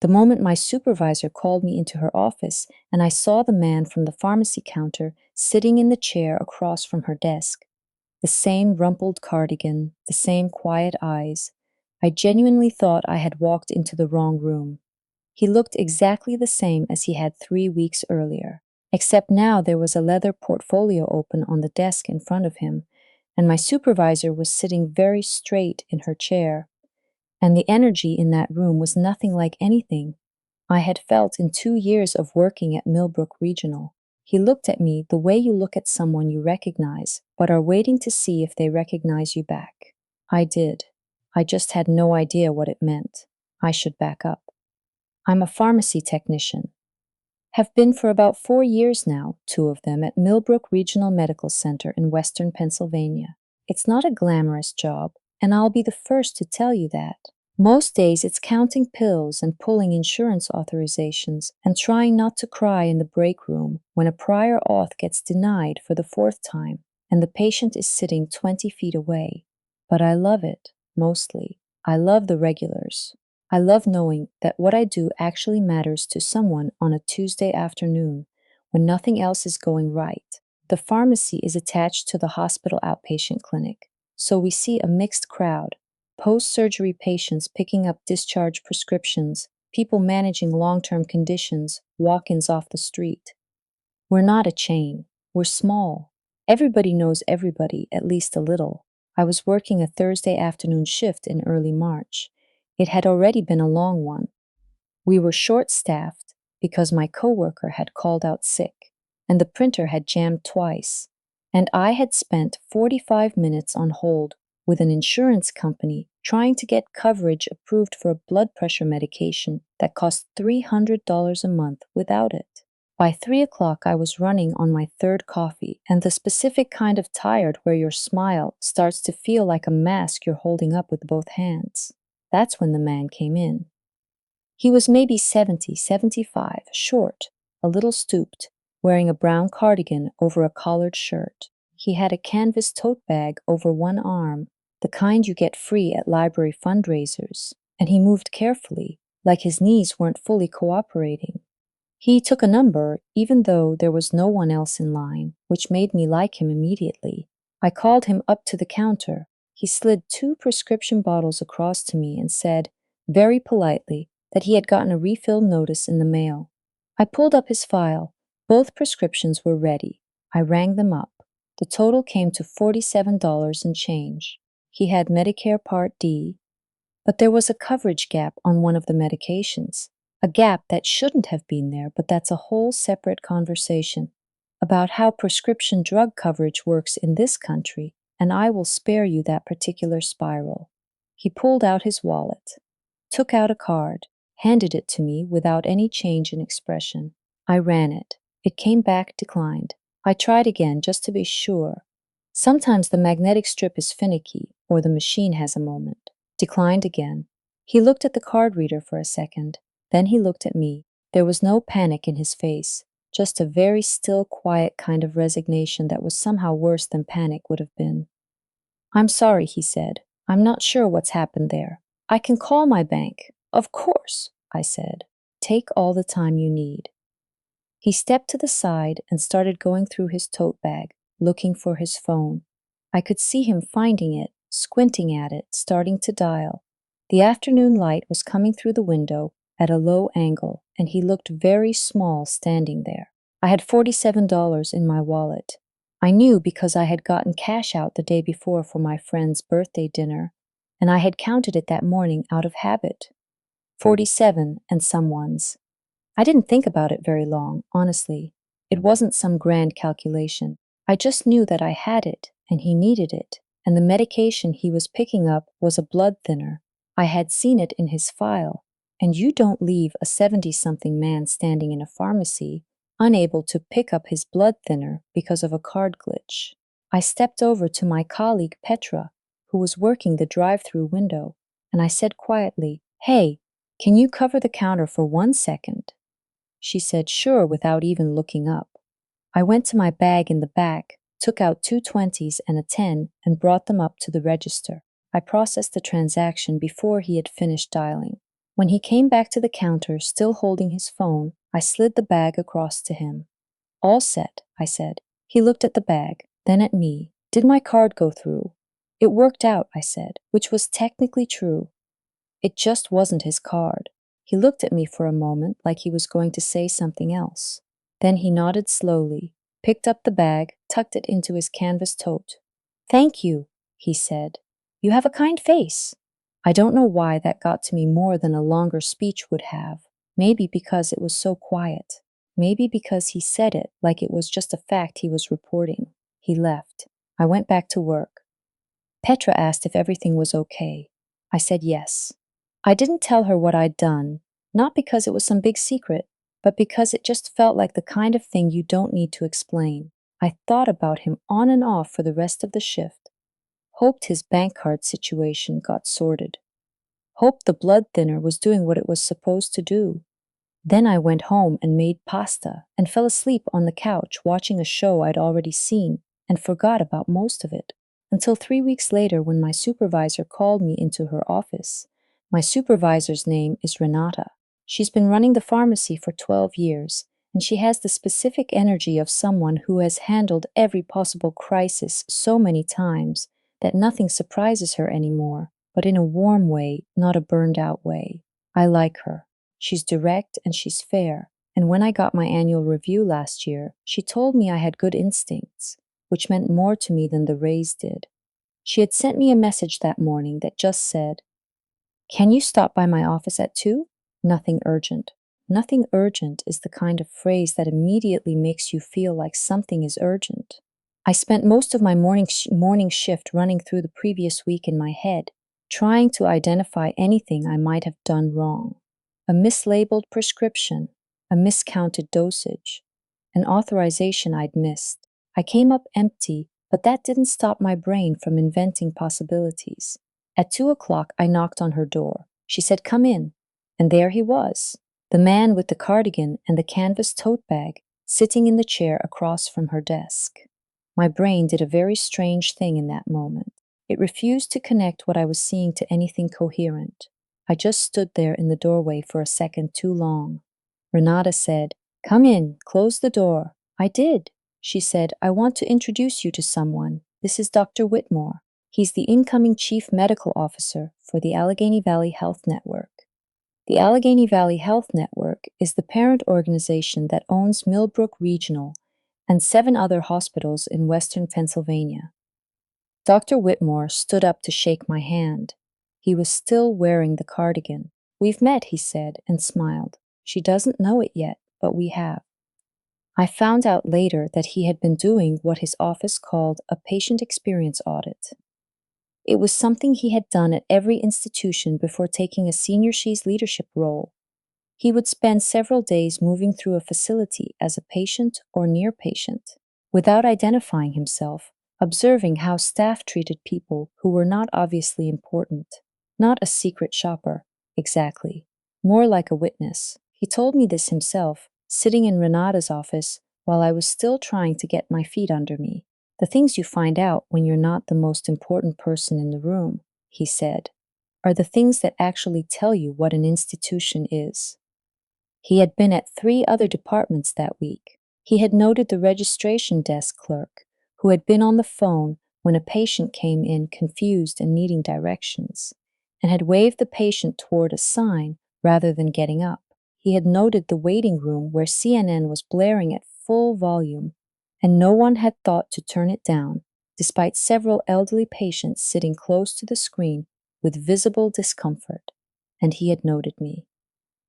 The moment my supervisor called me into her office and I saw the man from the pharmacy counter sitting in the chair across from her desk, the same rumpled cardigan, the same quiet eyes, I genuinely thought I had walked into the wrong room. He looked exactly the same as he had 3 weeks earlier, except now there was a leather portfolio open on the desk in front of him, and my supervisor was sitting very straight in her chair, and the energy in that room was nothing like anything I had felt in 2 years of working at Millbrook Regional. He looked at me the way you look at someone you recognize, but are waiting to see if they recognize you back. I did. I just had no idea what it meant. I should back up. I'm a pharmacy technician. Have been for about 4 years now, 2 of them at Millbrook Regional Medical Center in Western Pennsylvania. It's not a glamorous job, and I'll be the first to tell you that. Most days it's counting pills and pulling insurance authorizations and trying not to cry in the break room when a prior auth gets denied for the 4th time and the patient is sitting 20 feet away. But I love it, mostly. I love the regulars. I love knowing that what I do actually matters to someone on a Tuesday afternoon when nothing else is going right. The pharmacy is attached to the hospital outpatient clinic, so we see a mixed crowd. Post-surgery patients picking up discharge prescriptions, people managing long-term conditions, walk-ins off the street. We're not a chain. We're small. Everybody knows everybody, at least a little. I was working a Thursday afternoon shift in early March. It had already been a long one. We were short-staffed because my coworker had called out sick, and the printer had jammed twice, and I had spent 45 minutes on hold with an insurance company trying to get coverage approved for a blood pressure medication that cost $300 a month without it. By 3 o'clock, I was running on my third coffee, and the specific kind of tired where your smile starts to feel like a mask you're holding up with both hands. That's when the man came in. He was maybe 70, 75, short, a little stooped, wearing a brown cardigan over a collared shirt. He had a canvas tote bag over one arm, the kind you get free at library fundraisers, and he moved carefully, like his knees weren't fully cooperating. He took a number, even though there was no one else in line, which made me like him immediately. I called him up to the counter. He slid 2 prescription bottles across to me and said, very politely, that he had gotten a refill notice in the mail. I pulled up his file. Both prescriptions were ready. I rang them up. The total came to $47 and change. He had Medicare Part D, but there was a coverage gap on one of the medications. A gap that shouldn't have been there, but that's a whole separate conversation about how prescription drug coverage works in this country, and I will spare you that particular spiral. He pulled out his wallet, took out a card, handed it to me without any change in expression. I ran it. It came back declined. I tried again just to be sure. Sometimes the magnetic strip is finicky, or the machine has a moment. Declined again. He looked at the card reader for a second. Then he looked at me. There was no panic in his face, just a very still, quiet kind of resignation that was somehow worse than panic would have been. I'm sorry, he said. I'm not sure what's happened there. I can call my bank. Of course, I said. Take all the time you need. He stepped to the side and started going through his tote bag, looking for his phone. I could see him finding it, squinting at it, starting to dial. The afternoon light was coming through the window at a low angle, and he looked very small standing there. I had $47 in my wallet. I knew because I had gotten cash out the day before for my friend's birthday dinner, and I had counted it that morning out of habit. 47 and some ones. I didn't think about it very long, honestly. It wasn't some grand calculation. I just knew that I had it, and he needed it, and the medication he was picking up was a blood thinner. I had seen it in his file, and you don't leave a 70-something man standing in a pharmacy, unable to pick up his blood thinner because of a card glitch. I stepped over to my colleague Petra, who was working the drive-through window, and I said quietly, "Hey, can you cover the counter for 1 second?" She said sure without even looking up. I went to my bag in the back, took out 2 20s and a 10 and brought them up to the register. I processed the transaction before he had finished dialing. When he came back to the counter, still holding his phone, I slid the bag across to him. All set, I said. He looked at the bag, then at me. Did my card go through? It worked out, I said, which was technically true. It just wasn't his card. He looked at me for a moment like he was going to say something else. Then he nodded slowly, picked up the bag, tucked it into his canvas tote. Thank you, he said. You have a kind face. I don't know why that got to me more than a longer speech would have. Maybe because it was so quiet. Maybe because he said it like it was just a fact he was reporting. He left. I went back to work. Petra asked if everything was okay. I said yes. I didn't tell her what I'd done, not because it was some big secret, but because it just felt like the kind of thing you don't need to explain. I thought about him on and off for the rest of the shift. Hoped his bank card situation got sorted. Hoped the blood thinner was doing what it was supposed to do. Then I went home and made pasta and fell asleep on the couch watching a show I'd already seen and forgot about most of it. Until 3 weeks later when my supervisor called me into her office. My supervisor's name is Renata. She's been running the pharmacy for 12 years, and she has the specific energy of someone who has handled every possible crisis so many times that nothing surprises her anymore, but in a warm way, not a burned-out way. I like her. She's direct and she's fair, and when I got my annual review last year, she told me I had good instincts, which meant more to me than the raise did. She had sent me a message that morning that just said, "Can you stop by my office at 2? Nothing urgent." Nothing urgent is the kind of phrase that immediately makes you feel like something is urgent. I spent most of my morning shift running through the previous week in my head, trying to identify anything I might have done wrong. A mislabeled prescription, a miscounted dosage, an authorization I'd missed. I came up empty, but that didn't stop my brain from inventing possibilities. At 2 o'clock, I knocked on her door. She said, "Come in." And there he was, the man with the cardigan and the canvas tote bag, sitting in the chair across from her desk. My brain did a very strange thing in that moment. It refused to connect what I was seeing to anything coherent. I just stood there in the doorway for a second too long. Renata said, "Come in, close the door." I did. She said, "I want to introduce you to someone. This is Dr. Whitmore. He's the incoming Chief Medical Officer for the Allegheny Valley Health Network." The Allegheny Valley Health Network is the parent organization that owns Millbrook Regional and 7 other hospitals in western Pennsylvania. Dr. Whitmore stood up to shake my hand. He was still wearing the cardigan. "We've met," he said, and smiled. "She doesn't know it yet, but we have." I found out later that he had been doing what his office called a patient experience audit. It was something he had done at every institution before taking a senior SHE's leadership role. He would spend several days moving through a facility as a patient or near patient, without identifying himself, observing how staff treated people who were not obviously important. Not a secret shopper, exactly. More like a witness. He told me this himself, sitting in Renata's office while I was still trying to get my feet under me. "The things you find out when you're not the most important person in the room," he said, "are the things that actually tell you what an institution is." He had been at 3 other departments that week. He had noted the registration desk clerk, who had been on the phone when a patient came in confused and needing directions, and had waved the patient toward a sign rather than getting up. He had noted the waiting room where CNN was blaring at full volume, and no one had thought to turn it down, despite several elderly patients sitting close to the screen with visible discomfort. And he had noted me.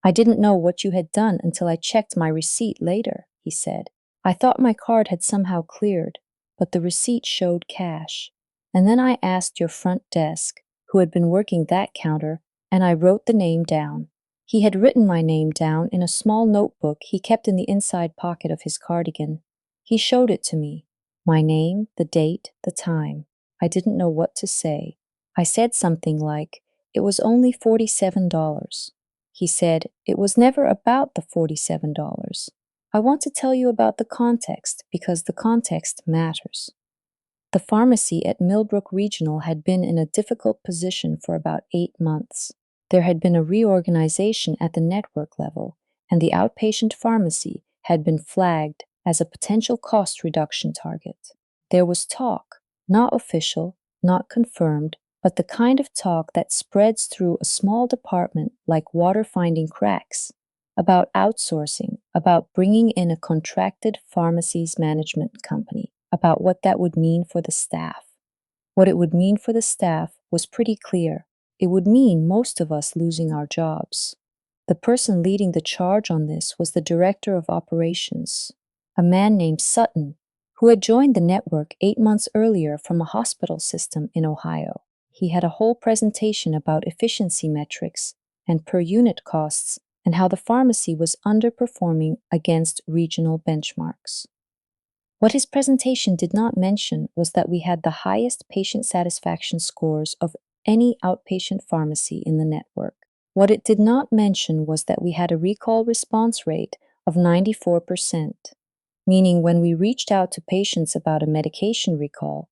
"I didn't know what you had done until I checked my receipt later," he said. "I thought my card had somehow cleared, but the receipt showed cash. And then I asked your front desk, who had been working that counter, and I wrote the name down." He had written my name down in a small notebook he kept in the inside pocket of his cardigan. He showed it to me. My name, the date, the time. I didn't know what to say. I said something like, "It was only $47. He said, "It was never about the $47. I want to tell you about the context because the context matters." The pharmacy at Millbrook Regional had been in a difficult position for about 8 months. There had been a reorganization at the network level, and the outpatient pharmacy had been flagged as a potential cost reduction target. There was talk, not official, not confirmed, but the kind of talk that spreads through a small department like water finding cracks, about outsourcing, about bringing in a contracted pharmacies management company, about what that would mean for the staff. What it would mean for the staff was pretty clear. It would mean most of us losing our jobs. The person leading the charge on this was the director of operations, a man named Sutton, who had joined the network 8 months earlier from a hospital system in Ohio. He had a whole presentation about efficiency metrics and per unit costs and how the pharmacy was underperforming against regional benchmarks. What his presentation did not mention was that we had the highest patient satisfaction scores of any outpatient pharmacy in the network. What it did not mention was that we had a recall response rate of 94%, meaning when we reached out to patients about a medication recall,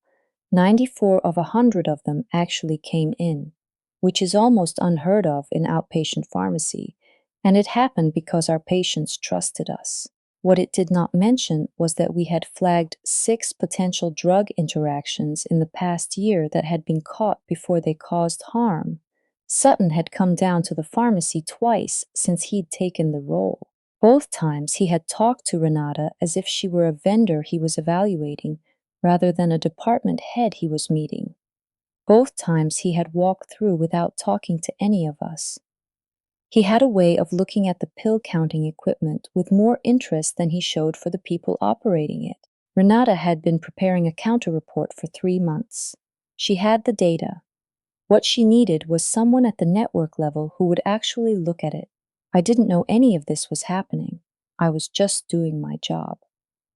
94 of 100 of them actually came in, which is almost unheard of in outpatient pharmacy, and it happened because our patients trusted us. What it did not mention was that we had flagged 6 potential drug interactions in the past year that had been caught before they caused harm. Sutton had come down to the pharmacy twice since he'd taken the role. Both times he had talked to Renata as if she were a vendor he was evaluating rather than a department head he was meeting. Both times he had walked through without talking to any of us. He had a way of looking at the pill counting equipment with more interest than he showed for the people operating it. Renata had been preparing a counter report for 3 months. She had the data. What she needed was someone at the network level who would actually look at it. I didn't know any of this was happening. I was just doing my job.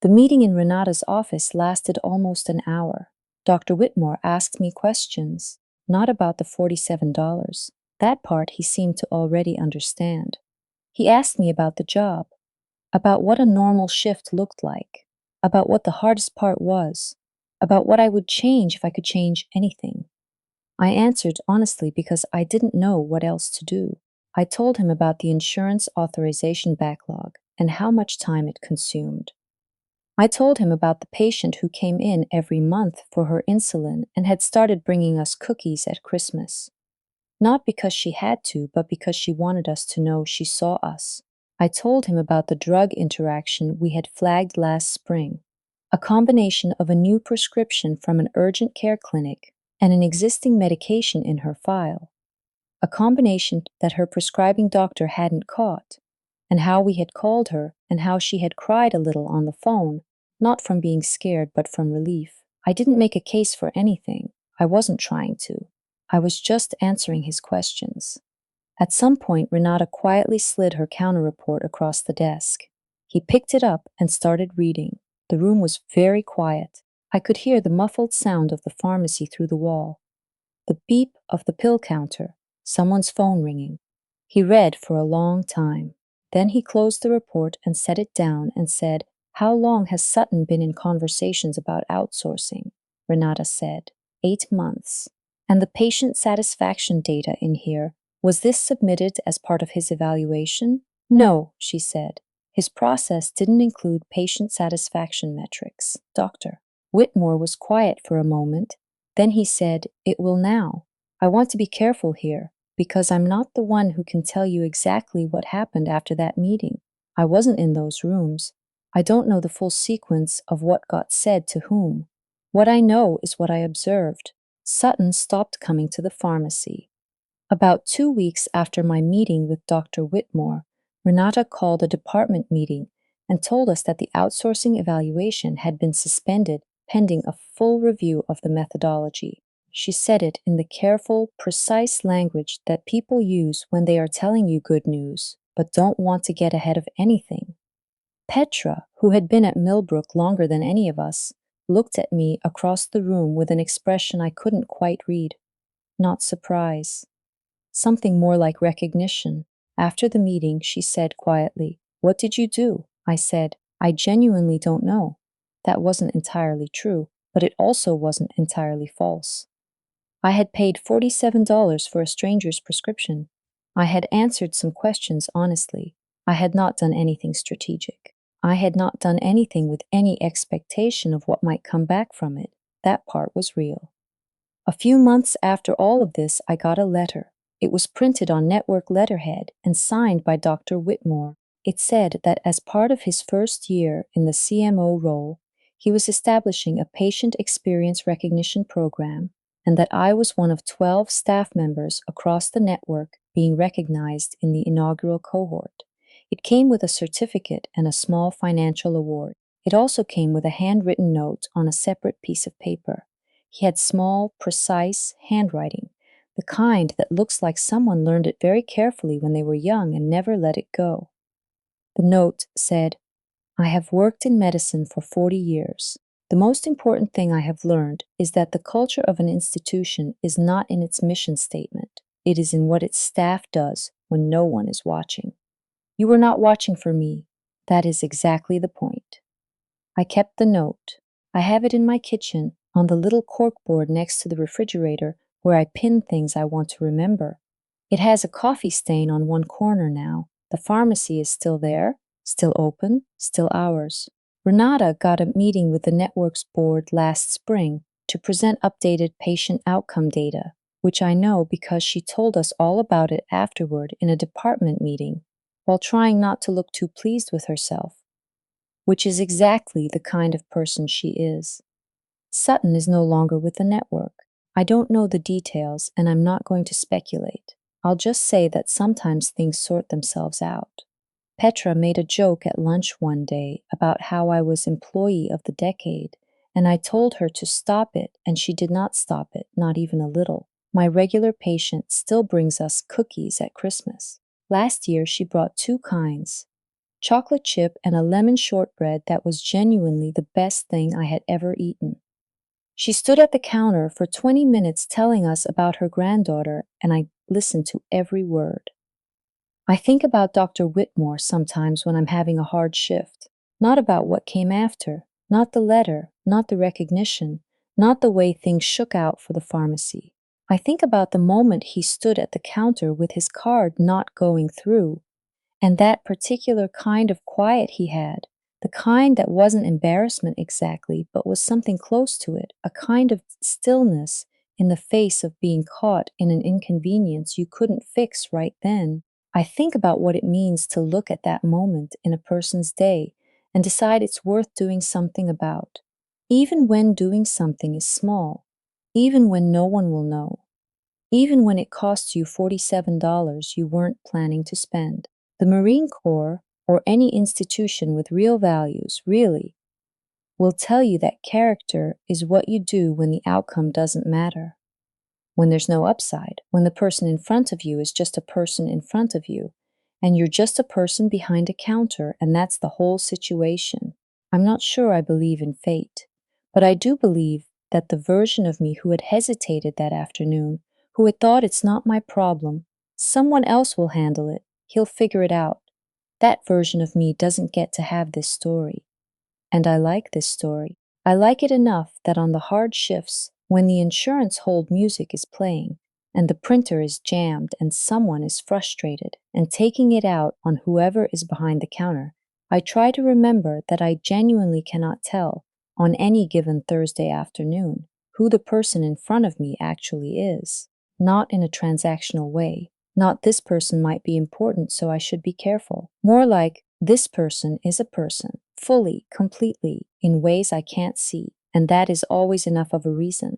The meeting in Renata's office lasted almost an hour. Dr. Whitmore asked me questions, not about the $47. That part he seemed to already understand. He asked me about the job, about what a normal shift looked like, about what the hardest part was, about what I would change if I could change anything. I answered honestly because I didn't know what else to do. I told him about the insurance authorization backlog and how much time it consumed. I told him about the patient who came in every month for her insulin and had started bringing us cookies at Christmas. Not because she had to, but because she wanted us to know she saw us. I told him about the drug interaction we had flagged last spring, a combination of a new prescription from an urgent care clinic and an existing medication in her file, a combination that her prescribing doctor hadn't caught, and how we had called her and how she had cried a little on the phone, not from being scared but from relief. I didn't make a case for anything. I wasn't trying to. I was just answering his questions. At some point, Renata quietly slid her counter report across the desk. He picked it up and started reading. The room was very quiet. I could hear the muffled sound of the pharmacy through the wall, the beep of the pill counter, someone's phone ringing. He read for a long time. Then he closed the report and set it down and said, "How long has Sutton been in conversations about outsourcing?" Renata said, 8 months. And the patient satisfaction data in here, was this submitted as part of his evaluation? No, she said. His process didn't include patient satisfaction metrics. Doctor. Whitmore was quiet for a moment. Then he said, "It will now. I want to be careful here, because I'm not the one who can tell you exactly what happened after that meeting. I wasn't in those rooms. I don't know the full sequence of what got said to whom. What I know is what I observed." Sutton stopped coming to the pharmacy. About 2 weeks after my meeting with Dr. Whitmore, Renata called a department meeting and told us that the outsourcing evaluation had been suspended pending a full review of the methodology. She said it in the careful, precise language that people use when they are telling you good news, but don't want to get ahead of anything. Petra, who had been at Millbrook longer than any of us, looked at me across the room with an expression I couldn't quite read. Not surprise. Something more like recognition. After the meeting, she said quietly, "What did you do?" I said, "I genuinely don't know." That wasn't entirely true, but it also wasn't entirely false. I had paid $47 for a stranger's prescription. I had answered some questions honestly. I had not done anything strategic. I had not done anything with any expectation of what might come back from it. That part was real. A few months after all of this, I got a letter. It was printed on network letterhead and signed by Dr. Whitmore. It said that as part of his first year in the CMO role, he was establishing a patient experience recognition program, and that I was one of 12 staff members across the network being recognized in the inaugural cohort. It came with a certificate and a small financial award. It also came with a handwritten note on a separate piece of paper. He had small, precise handwriting, the kind that looks like someone learned it very carefully when they were young and never let it go. The note said, "I have worked in medicine for 40 years. The most important thing I have learned is that the culture of an institution is not in its mission statement. It is in what its staff does when no one is watching. You were not watching for me. That is exactly the point." I kept the note. I have it in my kitchen on the little corkboard next to the refrigerator where I pin things I want to remember. It has a coffee stain on one corner now. The pharmacy is still there, still open, still ours. Renata got a meeting with the network's board last spring to present updated patient outcome data, which I know because she told us all about it afterward in a department meeting, while trying not to look too pleased with herself, which is exactly the kind of person she is. Sutton is no longer with the network. I don't know the details, and I'm not going to speculate. I'll just say that sometimes things sort themselves out. Petra made a joke at lunch one day about how I was employee of the decade, and I told her to stop it, and she did not stop it, not even a little. My regular patient still brings us cookies at Christmas. Last year she brought two kinds, chocolate chip and a lemon shortbread that was genuinely the best thing I had ever eaten. She stood at the counter for 20 minutes telling us about her granddaughter, and I listened to every word. I think about Dr. Whitmore sometimes when I'm having a hard shift, not about what came after, not the letter, not the recognition, not the way things shook out for the pharmacy. I think about the moment he stood at the counter with his card not going through, and that particular kind of quiet he had, the kind that wasn't embarrassment exactly, but was something close to it, a kind of stillness in the face of being caught in an inconvenience you couldn't fix right then. I think about what it means to look at that moment in a person's day and decide it's worth doing something about, even when doing something is small, even when no one will know, even when it costs you $47 you weren't planning to spend. The Marine Corps, or any institution with real values, really, will tell you that character is what you do when the outcome doesn't matter, when there's no upside, when the person in front of you is just a person in front of you, and you're just a person behind a counter, and that's the whole situation. I'm not sure I believe in fate, but I do believe that the version of me who had hesitated that afternoon, who had thought it's not my problem, someone else will handle it, he'll figure it out, that version of me doesn't get to have this story. And I like this story. I like it enough that on the hard shifts, when the insurance hold music is playing, and the printer is jammed and someone is frustrated and taking it out on whoever is behind the counter, I try to remember that I genuinely cannot tell, on any given Thursday afternoon, who the person in front of me actually is. Not in a transactional way. Not this person might be important, so I should be careful. More like, this person is a person, fully, completely, in ways I can't see, and that is always enough of a reason.